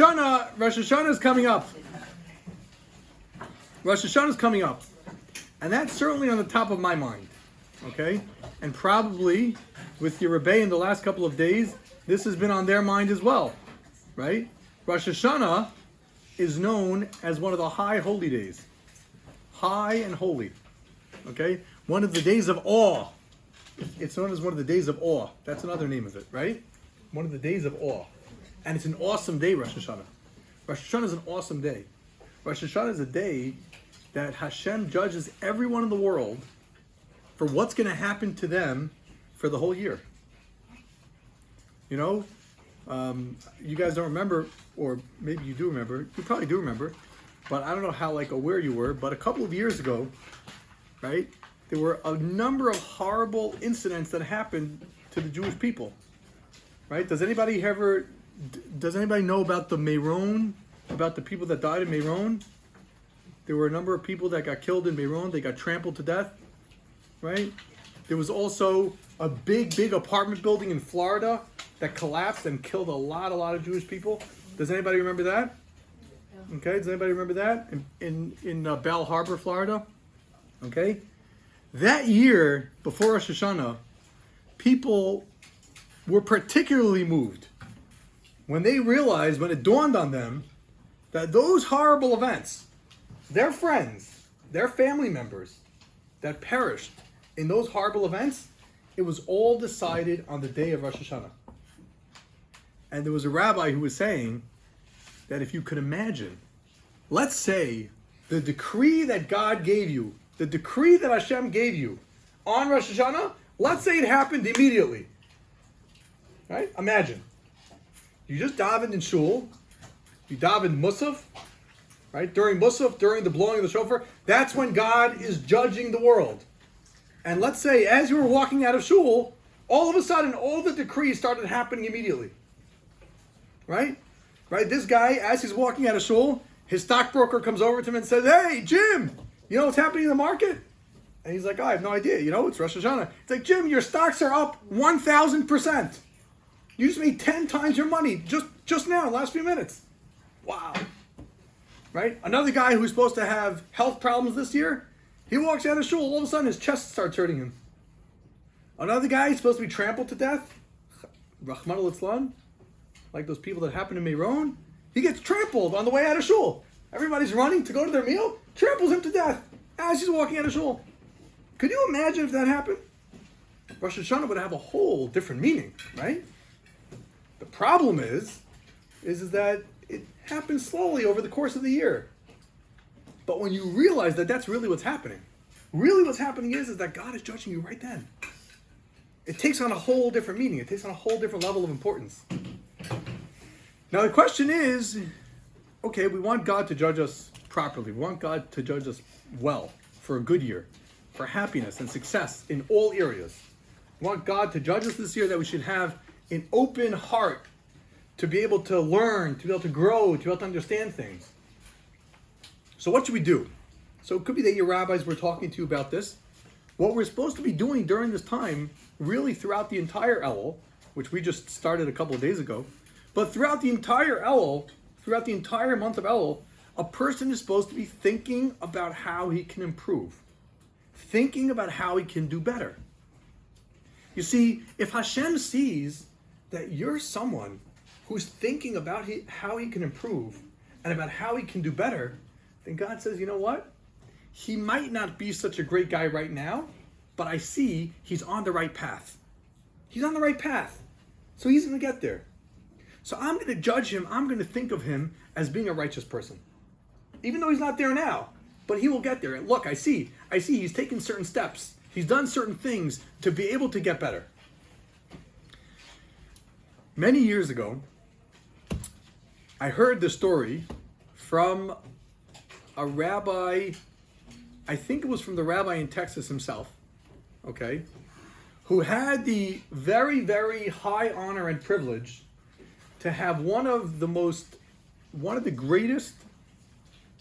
Rosh Hashana is coming up. Rosh Hashana is coming up. And that's certainly on the top of my mind. Okay? And probably with your Rebbe in the last couple of days, this has been on their mind as well. Right? Rosh Hashana is known as one of the high holy days. High and holy. Okay? One of the days of awe. It's known as one of the days of awe. That's another name of it, right? One of the days of awe. And it's an awesome day, Rosh Hashana. Rosh Hashana is an awesome day. Rosh Hashana is a day that Hashem judges everyone in the world for what's going to happen to them for the whole year. You know, you guys don't remember, or maybe you do remember. You probably do remember, but I don't know how aware you were. But a couple of years ago, right, there were a number of horrible incidents that happened to the Jewish people. Right? Does anybody know about the Meron, about the people that died in Meron? There were a number of people that got killed in Meron. They got trampled to death, right? There was also a big apartment building in Florida that collapsed and killed a lot of Jewish people. Does anybody remember that? Okay, does anybody remember that? In Bell Harbor, Florida? Okay? That year, before Rosh Hashanah, people were particularly moved when they realized, when it dawned on them, that those horrible events, their friends, their family members that perished in those horrible events, it was all decided on the day of Rosh Hashanah. And there was a rabbi who was saying that if you could imagine, let's say the decree that God gave you, the decree that Hashem gave you on Rosh Hashanah, let's say it happened immediately. Right? Imagine. You just davened in shul, you davened Musaf, right? During Musaf, during the blowing of the shofar, that's when God is judging the world. And let's say, as you were walking out of shul, all of a sudden, all the decrees started happening immediately. Right? Right? This guy, as he's walking out of shul, his stockbroker comes over to him and says, "Hey, Jim, you know what's happening in the market?" And he's like, "Oh, I have no idea. You know, it's Rosh Hashanah." It's like, "Jim, your stocks are up 1,000%. You just made 10 times your money just now, last few minutes." Wow. Right? Another guy who's supposed to have health problems this year, he walks out of shul, all of a sudden his chest starts hurting him. Another guy is supposed to be trampled to death, Rahman al-Islam, like those people that happened in Meron, he gets trampled on the way out of shul. Everybody's running to go to their meal, tramples him to death as he's walking out of shul. Could you imagine if that happened? Rosh Hashanah would have a whole different meaning, right? The problem is that it happens slowly over the course of the year. But when you realize that that's really what's happening, is that God is judging you right then. It takes on a whole different meaning. It takes on a whole different level of importance. Now the question is, okay, we want God to judge us properly. We want God to judge us well, for a good year, for happiness and success in all areas. We want God to judge us this year, that we should have an open heart to be able to learn, to be able to grow, to be able to understand things. So what should we do? So it could be that your rabbis were talking to you about this. What we're supposed to be doing during this time, really throughout the entire Elul, which we just started a couple of days ago, but throughout the entire Elul, throughout the entire month of Elul, a person is supposed to be thinking about how he can improve, thinking about how he can do better. You see, if Hashem sees that you're someone who's thinking about how he can improve and about how he can do better, then God says, you know what? He might not be such a great guy right now, but I see he's on the right path. He's on the right path. So he's going to get there. So I'm going to judge him. I'm going to think of him as being a righteous person. Even though he's not there now, but he will get there. And look, I see he's taken certain steps. He's done certain things to be able to get better. Many years ago, I heard the story from a rabbi, I think it was from the rabbi in Texas himself, okay, who had the very, very high honor and privilege to have one of the greatest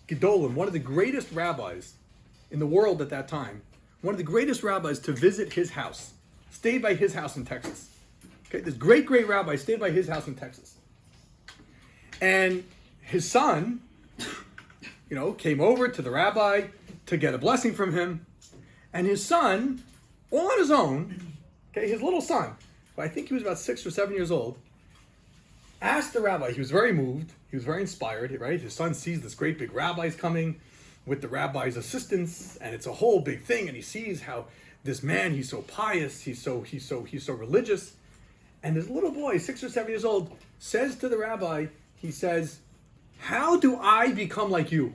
Gedolim, one of the greatest rabbis in the world at that time, one of the greatest rabbis to visit his house, stayed by his house in Texas. Okay, this great rabbi stayed by his house in Texas. And his son, came over to the rabbi to get a blessing from him. And his son, all on his own, his little son, who I think he was about 6 or 7 years old, asked the rabbi. He was very moved. He was very inspired, right? His son sees this great big rabbi's coming with the rabbi's assistants, and it's a whole big thing. And he sees how this man, he's so pious, he's so religious. And this little boy, 6 or 7 years old, says to the rabbi, he says, "How do I become like you?"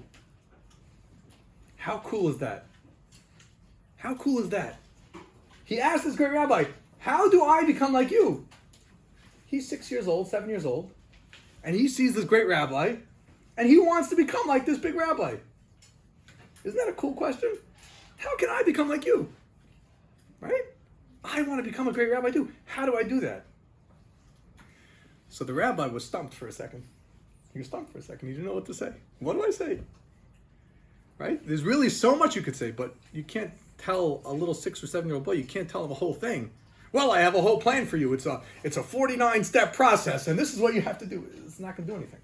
How cool is that? How cool is that? He asked this great rabbi, "How do I become like you?" He's 6 years old, 7 years old, and he sees this great rabbi, and he wants to become like this big rabbi. Isn't that a cool question? How can I become like you? Right? I want to become a great rabbi too. How do I do that? So the rabbi was stumped for a second. He was stumped for a second. He didn't know what to say. What do I say? Right? There's really so much you could say, but you can't tell a little 6 or 7-year-old boy, you can't tell him the whole thing. Well, I have a whole plan for you. It's a 49-step process, and this is what you have to do. It's not going to do anything.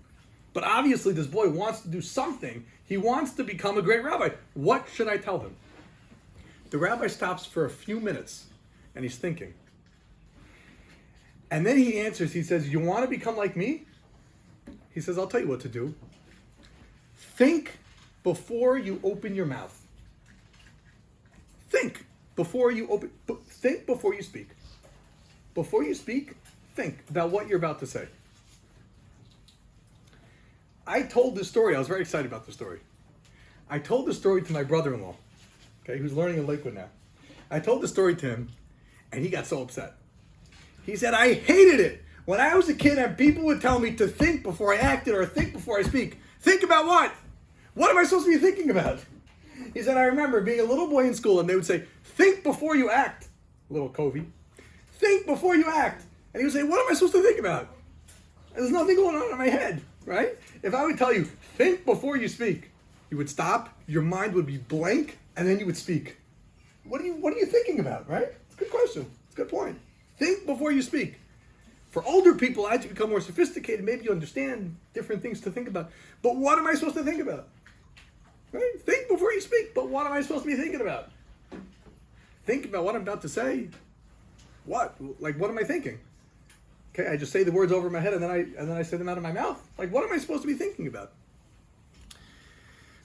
But obviously, this boy wants to do something. He wants to become a great rabbi. What should I tell him? The rabbi stops for a few minutes, and he's thinking. And then he answers. He says, "You want to become like me?" He says, "I'll tell you what to do. Think before you open your mouth. Think before you speak. Before you speak, think about what you're about to say." I told this story. I was very excited about the story. I told the story to my brother-in-law, who's learning in Lakewood now. I told the story to him, and he got so upset. He said, "I hated it when I was a kid and people would tell me to think before I acted or think before I speak. Think about what? What am I supposed to be thinking about?" He said, "I remember being a little boy in school and they would say, 'Think before you act,' little Covey. Think before you act." And he would say, "What am I supposed to think about?" And there's nothing going on in my head, right? If I would tell you, "Think before you speak," you would stop, your mind would be blank, and then you would speak. What are you thinking about, right? It's a good question. It's a good point. Think before you speak. For older people, as you become more sophisticated, maybe you understand different things to think about. But what am I supposed to think about? Right? Think before you speak, but what am I supposed to be thinking about? Think about what I'm about to say. What? Like, what am I thinking? I just say the words over my head and then I say them out of my mouth. Like, what am I supposed to be thinking about?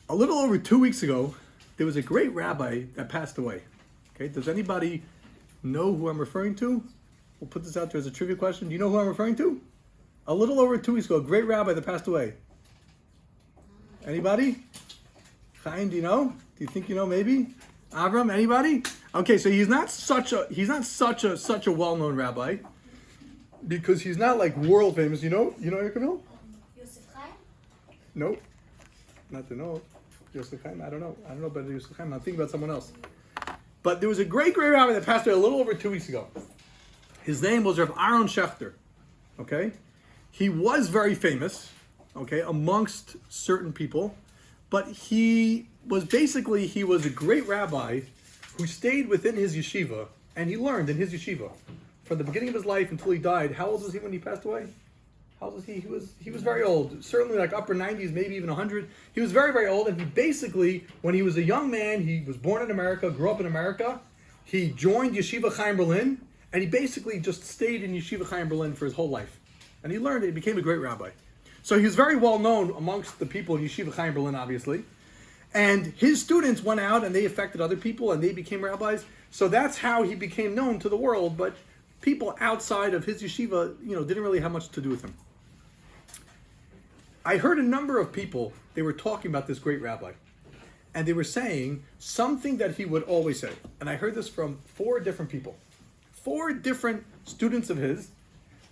A little over 2 weeks ago, there was a great rabbi that passed away. Does anybody know who I'm referring to? We'll put this out there as a trivia question. Do you know who I'm referring to? A little over 2 weeks ago, a great rabbi that passed away. Anybody? Chaim, do you know? Do you think you know? Maybe Avram. Anybody? Okay, so he's not such a well-known rabbi because he's not like world famous. You know Camille? Yosef Chaim? Nope, not to know. Yosef Chaim. I don't know about Yosef Chaim. I'm thinking about someone else. But there was a great rabbi that passed away a little over 2 weeks ago. His name was Rav Aaron Schechter. He was very famous. Amongst certain people. But he was a great rabbi who stayed within his yeshiva, and he learned in his yeshiva from the beginning of his life until he died. How old was he when he passed away? How old was he? He was very old, certainly like upper 90s, maybe even 100. He was very, very old, and he basically, when he was a young man, he was born in America, grew up in America. He joined Yeshiva Chaim Berlin, and he basically just stayed in Yeshiva Chaim Berlin for his whole life. And he learned it. He became a great rabbi. So he was very well known amongst the people in Yeshiva Chaim Berlin, obviously. And his students went out and they affected other people and they became rabbis. So that's how he became known to the world. But people outside of his yeshiva, didn't really have much to do with him. I heard a number of people, they were talking about this great rabbi. And they were saying something that he would always say. And I heard this from 4 different people. 4 different students of his.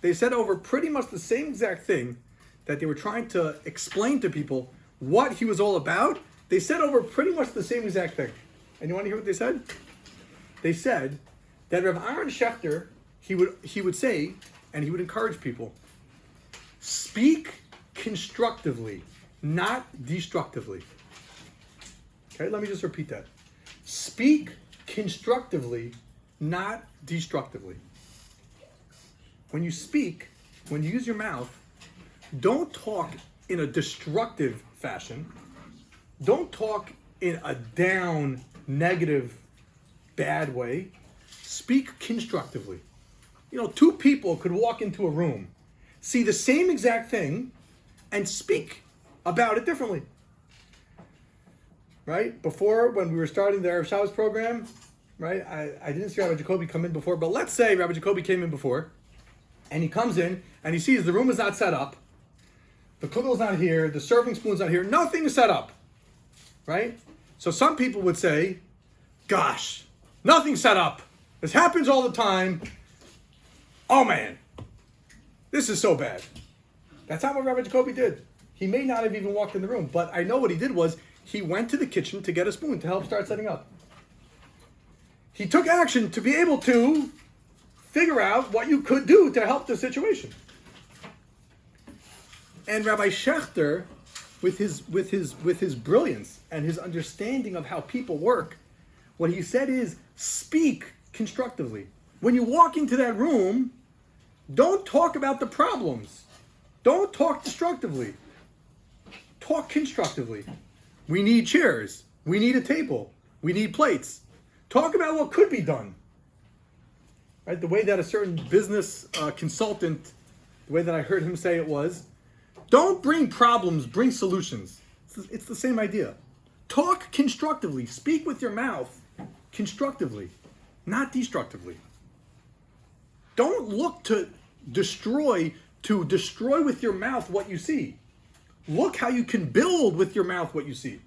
They said over pretty much the same exact thing, that they were trying to explain to people what he was all about. They said over pretty much the same exact thing. And you want to hear what they said? They said that Rav Aaron Schechter, he would say, and he would encourage people, speak constructively, not destructively. Let me just repeat that. Speak constructively, not destructively. When you speak, when you use your mouth, Don't talk in a destructive fashion. Don't talk in a down, negative, bad way. Speak constructively. Two people could walk into a room, see the same exact thing, and speak about it differently. Right? Before, when we were starting the Erev Shabbos program, right, I didn't see Rabbi Jacoby come in before, but let's say Rabbi Jacoby came in before, and he comes in, and he sees the room is not set up, the kugel's not here, the serving spoon's not here, nothing is set up. Right? So some people would say, gosh, nothing's set up. This happens all the time. Oh man, this is so bad. That's not what Rabbi Jacoby did. He may not have even walked in the room, but I know what he did was he went to the kitchen to get a spoon to help start setting up. He took action to be able to figure out what you could do to help the situation. And Rabbi Schechter, with his brilliance and his understanding of how people work, what he said is, speak constructively. When you walk into that room, don't talk about the problems. Don't talk destructively. Talk constructively. We need chairs. We need a table. We need plates. Talk about what could be done. Right? The way that a certain business consultant, the way that I heard him say it was, don't bring problems, bring solutions. It's the same idea. Talk constructively. Speak with your mouth constructively, not destructively. Don't look to destroy with your mouth what you see. Look how you can build with your mouth what you see.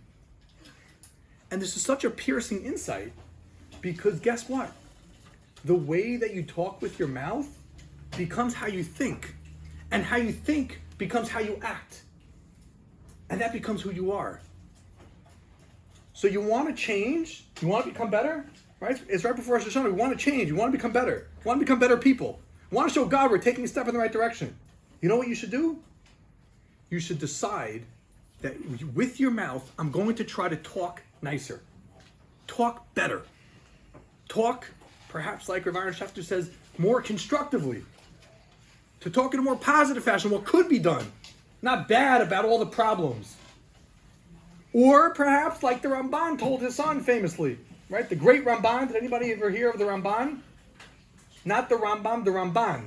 And this is such a piercing insight, because guess what? The way that you talk with your mouth becomes how you think. And how you think becomes how you act. And that becomes who you are. So you want to change? You want to become better? Right? It's right before Rosh Hashana. We want to change. We want to become better. We want to become better people. We want to show God we're taking a step in the right direction. You know what you should do? You should decide that with your mouth, I'm going to try to talk nicer. Talk better. Talk, perhaps like Rav Aaron Schechter says, more constructively. To talk in a more positive fashion, what could be done. Not bad about all the problems. Or perhaps like the Ramban told his son famously, right? The great Ramban. Did anybody ever hear of the Ramban? Not the Rambam, the Ramban.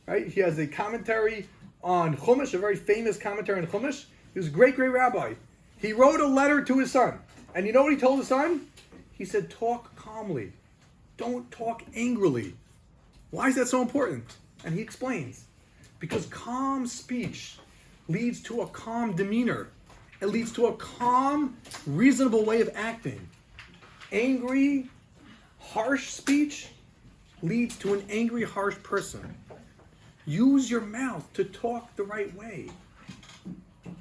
Right? He has a commentary on Chumash, a very famous commentary on Chumash. He was a great, great rabbi. He wrote a letter to his son. And you know what he told his son? He said, talk calmly. Don't talk angrily. Why is that so important? And he explains. Because calm speech leads to a calm demeanor. It leads to a calm, reasonable way of acting. Angry, harsh speech leads to an angry, harsh person. Use your mouth to talk the right way.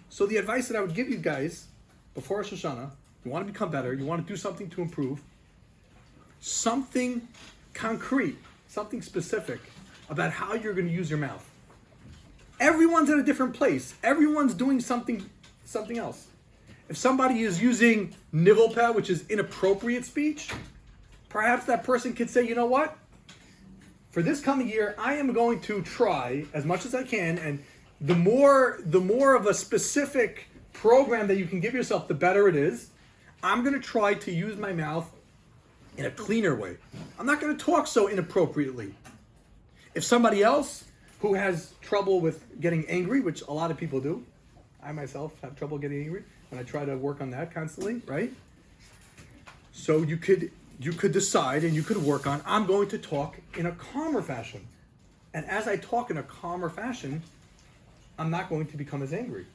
So the advice that I would give you guys before Rosh Hashana, you want to become better, you want to do something to improve, something concrete, something specific about how you're going to use your mouth. Everyone's at a different place. Everyone's doing something else. If somebody is using nivelpeh, which is inappropriate speech, perhaps that person could say, you know what? For this coming year, I am going to try as much as I can, and the more of a specific program that you can give yourself, the better it is. I'm going to try to use my mouth in a cleaner way. I'm not going to talk so inappropriately. If somebody else who has trouble with getting angry, which a lot of people do, I myself have trouble getting angry, and I try to work on that constantly, right? So you could decide and you could work on, I'm going to talk in a calmer fashion. And as I talk in a calmer fashion, I'm not going to become as angry.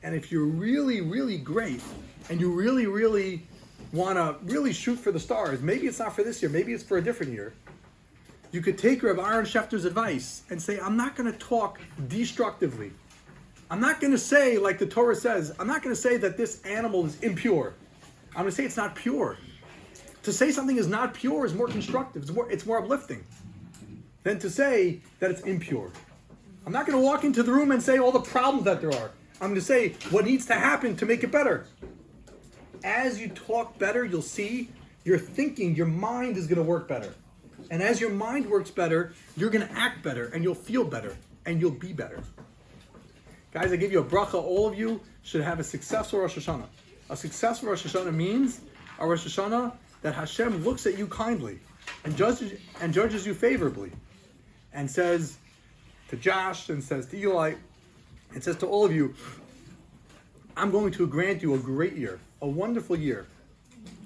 And if you're really, really great, and you really, really want to really shoot for the stars, maybe it's not for this year, maybe it's for a different year, you could take Rav Aaron Schefter's advice and say, I'm not going to talk destructively. I'm not going to say, like the Torah says, I'm not going to say that this animal is impure. I'm going to say it's not pure. To say something is not pure is more constructive. It's more uplifting than to say that it's impure. I'm not going to walk into the room and say all the problems that there are. I'm going to say what needs to happen to make it better. As you talk better, you'll see your thinking, your mind is going to work better. And as your mind works better, you're going to act better, and you'll feel better, and you'll be better. Guys, I give you a bracha. All of you should have a successful Rosh Hashana. A successful Rosh Hashana means a Rosh Hashana that Hashem looks at you kindly and judges you favorably, and says to Josh, and says to Eli, and says to all of you, I'm going to grant you a great year, a wonderful year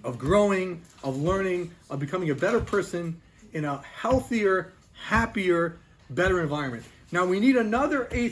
of growing, of learning, of becoming a better person in a healthier, happier, better environment. Now we need another eighth